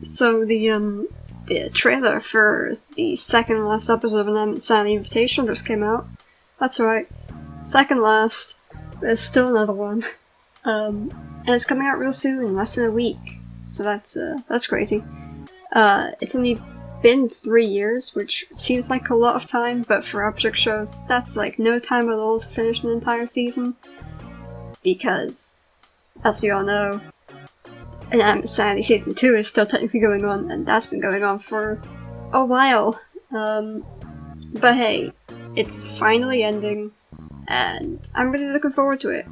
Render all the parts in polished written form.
So the trailer for the second last episode of Inanimate Invitational just came out. That's right. Second last. There's still another one. And it's coming out real soon, in less than a week. So that's crazy. It's only been 3 years, which seems like a lot of time, but for object shows, that's like no time at all to finish an entire season. Because, as we all know, Inanimate Sanity Season 2 is still technically going on, and that's been going on for a while. But hey, it's finally ending, and I'm really looking forward to it.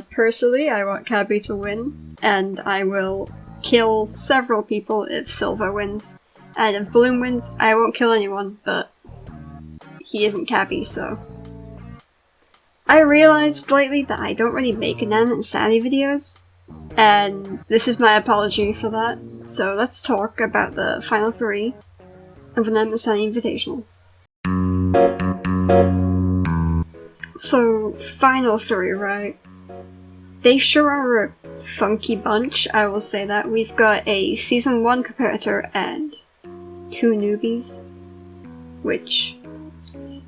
Personally, I want Cabby to win, and I will kill several people if Silver wins. And if Balloon wins, I won't kill anyone, but he isn't Cabby, so. I realized lately that I don't really make Inanimate Sanity videos, and this is my apology for that. So let's talk about the final 3 of Inanimate Sanity Invitational. So, final 3, right? They sure are a funky bunch, I will say that. We've got a Season 1 competitor and 2 newbies, which,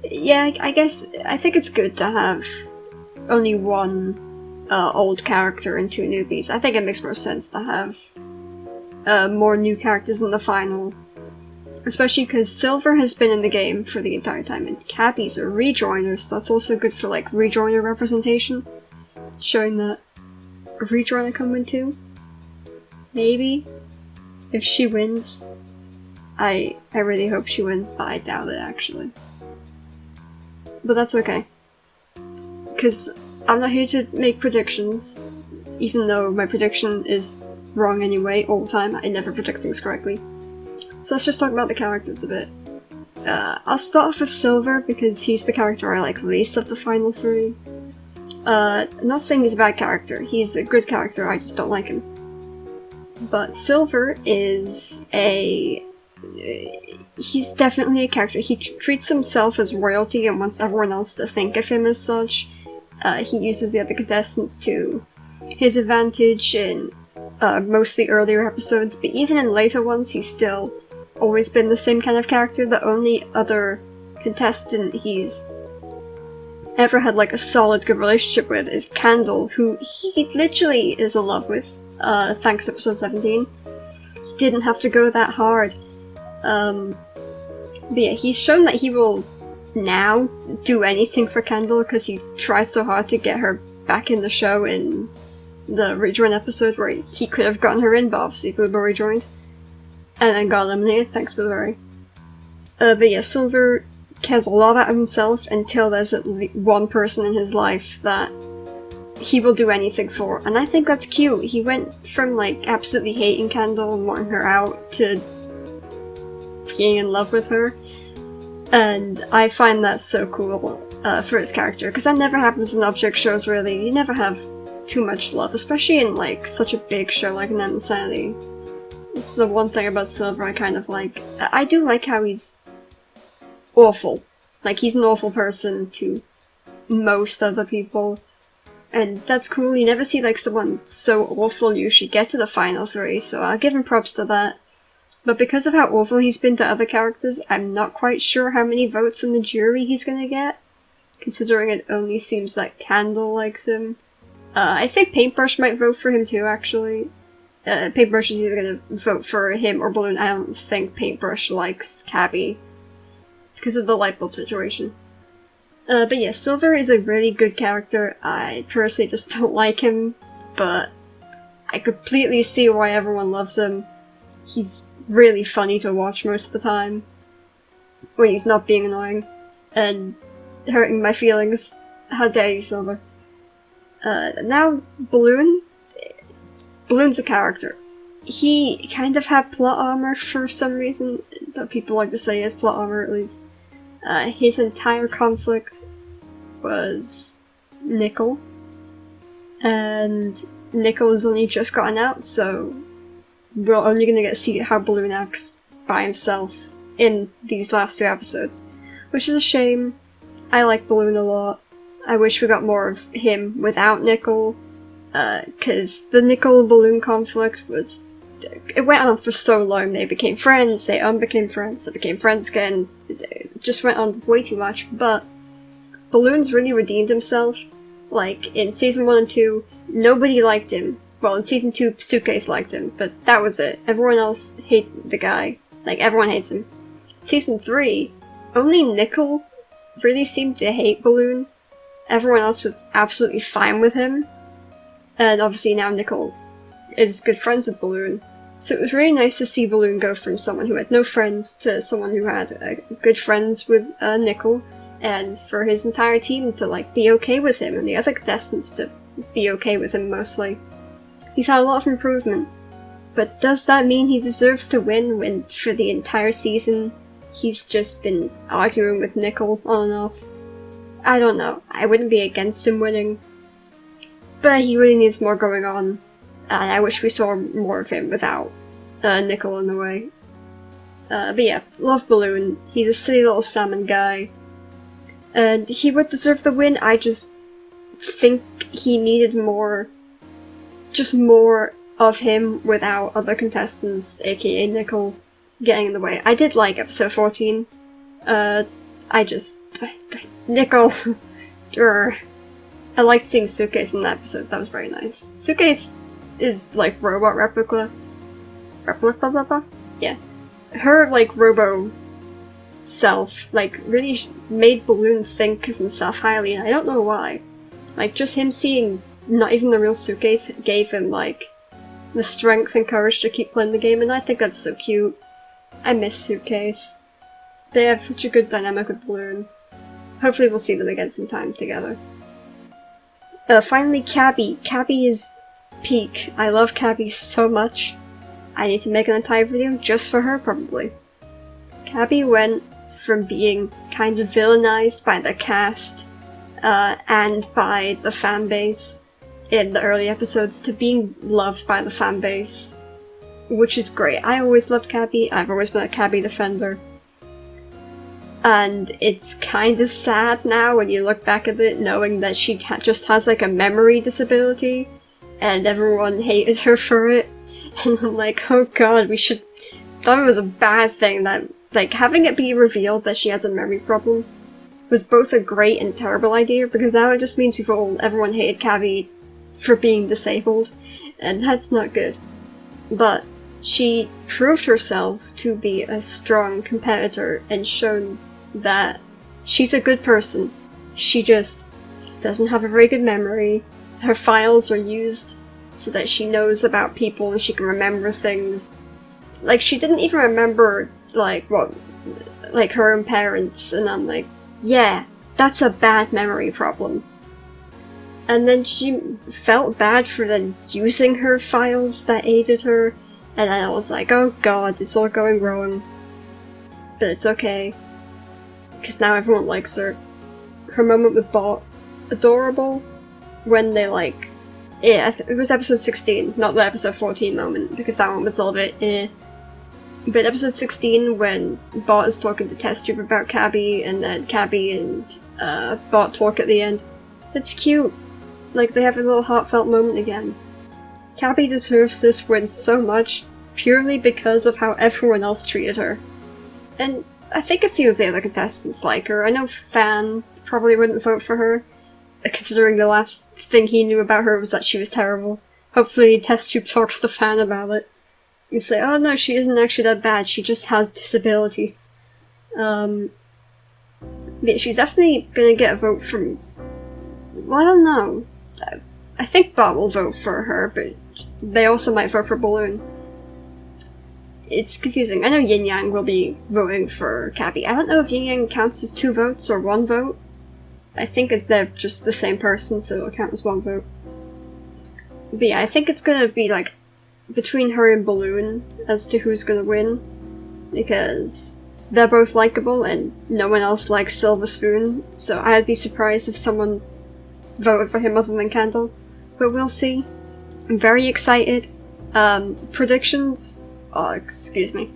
yeah, I think it's good to have only one old character and 2 newbies. I think it makes more sense to have more new characters in the final. Especially because Silver has been in the game for the entire time, and Cabby's a rejoiner, so that's also good for, like, rejoiner representation. Showing that a rejoiner can win too. Maybe. If she wins. I really hope she wins, but I doubt it, actually. But that's okay. Because I'm not here to make predictions, even though my prediction is wrong anyway, all the time. I never predict things correctly. So let's just talk about the characters a bit. I'll start off with Silver, because he's the character I like least of the final 3. I'm not saying he's a bad character, he's a good character, I just don't like him. But Silver is he's definitely a character. He treats himself as royalty and wants everyone else to think of him as such. He uses the other contestants to his advantage in mostly earlier episodes, but even in later ones he's still always been the same kind of character. The only other contestant he's ever had like a solid good relationship with is Candle, who he literally is in love with, thanks to episode 17. He didn't have to go that hard. But yeah, he's shown that he will now do anything for Candle because he tried so hard to get her back in the show in the rejoin episode where he could have gotten her in, but obviously Blueberry rejoined. And then got eliminated, thanks Blueberry. But yeah, Silver cares a lot about himself until there's at least one person in his life that he will do anything for, and I think that's cute. He went from like absolutely hating Candle and wanting her out to being in love with her, and I find that so cool for his character, because that never happens in object shows really. You never have too much love, especially in like such a big show like Inanimate Sanity. It's the one thing about Silver I kind of like. I do like how he's awful. Like, he's an awful person to most other people, and that's cool. You never see like someone so awful usually get to the final 3, so I'll give him props to that. But because of how awful he's been to other characters, I'm not quite sure how many votes from the jury he's gonna get, considering it only seems like Candle likes him. I think Paintbrush might vote for him too, actually. Paintbrush is either gonna vote for him or Balloon. I don't think Paintbrush likes Cabby because of the light bulb situation. But yeah, Silver is a really good character. I personally just don't like him, but I completely see why everyone loves him. He's really funny to watch most of the time, when he's not being annoying and hurting my feelings. How dare you, Silver. Now, Balloon. Balloon's a character. He kind of had plot armor for some reason, that people like to say he has plot armor at least. His entire conflict was Nickel, and Nickel has only just gotten out, so we're only gonna get to see how Balloon acts by himself in these last 2 episodes, which is a shame. I like Balloon a lot. I wish we got more of him without Nickel, because the Nickel-Balloon conflict was it went on for so long. They became friends, they unbecame friends, they became friends again. It just went on way too much, but Balloon's really redeemed himself. Like, in season 1 and 2, nobody liked him. Well, in season 2, Suitcase liked him, but that was it. Everyone else hated the guy. Like, everyone hates him. Season 3, only Nickel really seemed to hate Balloon. Everyone else was absolutely fine with him. And obviously now Nickel is good friends with Balloon. So it was really nice to see Balloon go from someone who had no friends to someone who had good friends with Nickel. And for his entire team to, like, be okay with him, and the other contestants to be okay with him mostly. He's had a lot of improvement. But does that mean he deserves to win when, for the entire season, he's just been arguing with Nickel on and off? I don't know. I wouldn't be against him winning. But he really needs more going on. And I wish we saw more of him without Nickel in the way. But yeah, love Balloon. He's a silly little salmon guy. And he would deserve the win. I just think he needed more... just more of him without other contestants, aka Nickel, getting in the way. I did like episode 14. Nickel. I liked seeing Suitcase in that episode. That was very nice. Suitcase is like robot replica. Yeah. Her like robo self like really made Balloon think of himself highly, and I don't know why. Like just him seeing not even the real Suitcase gave him like the strength and courage to keep playing the game, and I think that's so cute. I miss Suitcase. They have such a good dynamic with Balloon. Hopefully we'll see them again sometime together. Finally, Cabby. Cabby is peak. I love Cabby so much. I need to make an entire video just for her, probably. Cabby went from being kind of villainized by the cast and by the fanbase in the early episodes to being loved by the fanbase, which is great. I always loved Cabby. I've always been a Cabby defender. And it's kind of sad now when you look back at it, knowing that she just has like a memory disability, and everyone hated her for it. And I'm like, oh god, we should... Thought it was a bad thing that, like, having it be revealed that she has a memory problem was both a great and terrible idea, because now it just means everyone hated Cabby for being disabled, and that's not good. But she proved herself to be a strong competitor and shown that she's a good person. She just doesn't have a very good memory. Her files are used so that she knows about people and she can remember things. Like, she didn't even remember, like, her own parents, and I'm like, yeah, that's a bad memory problem. And then she felt bad for then using her files that aided her, and then I was like, oh god, it's all going wrong. But it's okay. Because now everyone likes her. Her moment with Bot, adorable. When they like... Yeah, it was episode 16, not the episode 14 moment, because that one was a little bit eh. But episode 16, when Bot is talking to Test Tube about Cabby, and then Cabby and Bot talk at the end. It's cute. Like, they have a little heartfelt moment again. Cabby deserves this win so much, purely because of how everyone else treated her. And I think a few of the other contestants like her. I know Fan probably wouldn't vote for her, considering the last thing he knew about her was that she was terrible. Hopefully Test Tube talks to Fan about it. And say, oh no, she isn't actually that bad, she just has disabilities. Yeah, she's definitely gonna get a vote from... Well, I don't know. I think Bot will vote for her, but they also might vote for Balloon. It's confusing. I know Yin Yang will be voting for Cabby. I don't know if Yin Yang counts as 2 votes or 1 vote. I think that they're just the same person, so it'll count as 1 vote. But yeah, I think it's gonna be like between her and Balloon as to who's gonna win, because they're both likable and no one else likes Silver Spoon, so I'd be surprised if someone voted for him other than Candle. But we'll see. I'm very excited. Predictions? Oh, excuse me.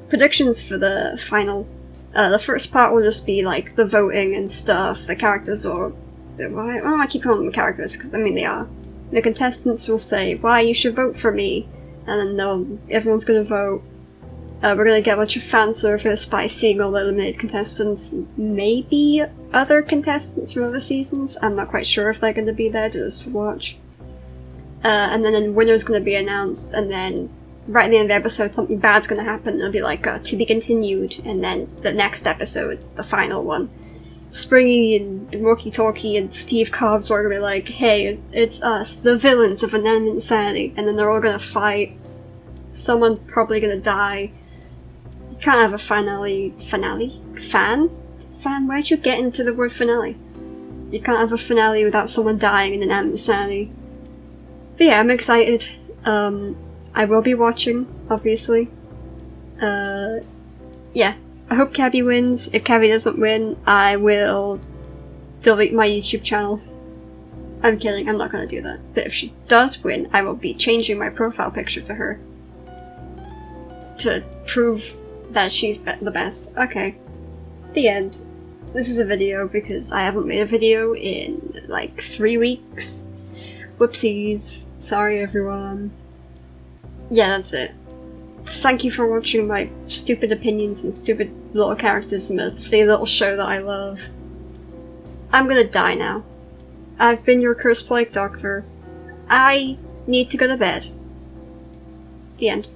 Predictions for the final. The first part will just be like the voting and stuff, the characters or... Why do I keep calling them characters? Because, I mean, they are. The contestants will say, why you should vote for me, and then everyone's gonna vote. We're gonna get a bunch of fan service by seeing all the eliminated contestants, maybe other contestants from other seasons. I'm not quite sure if they're gonna be there just to watch. And then the winner's gonna be announced, and then right at the end of the episode, something bad's gonna happen. It'll be like, to be continued, and then the next episode, the final one. Springy and Walkie Talkie and Steve Cobbs are gonna be like, hey, it's us, the villains of Inanimate Insanity, and then they're all gonna fight. Someone's probably gonna die. You can't have a finale? Fan? Where'd you get into the word finale? You can't have a finale without someone dying in Inanimate Insanity. But yeah, I'm excited. I will be watching, obviously. Yeah. I hope Cabby wins. If Cabby doesn't win, I will delete my YouTube channel. I'm kidding, I'm not gonna do that. But if she does win, I will be changing my profile picture to her. To prove that she's the best. Okay. The end. This is a video because I haven't made a video in like 3 weeks. Whoopsies. Sorry everyone. Yeah, that's it. Thank you for watching my stupid opinions and stupid little characters in a silly little show that I love. I'm gonna die now. I've been your cursed plague doctor. I need to go to bed. The end.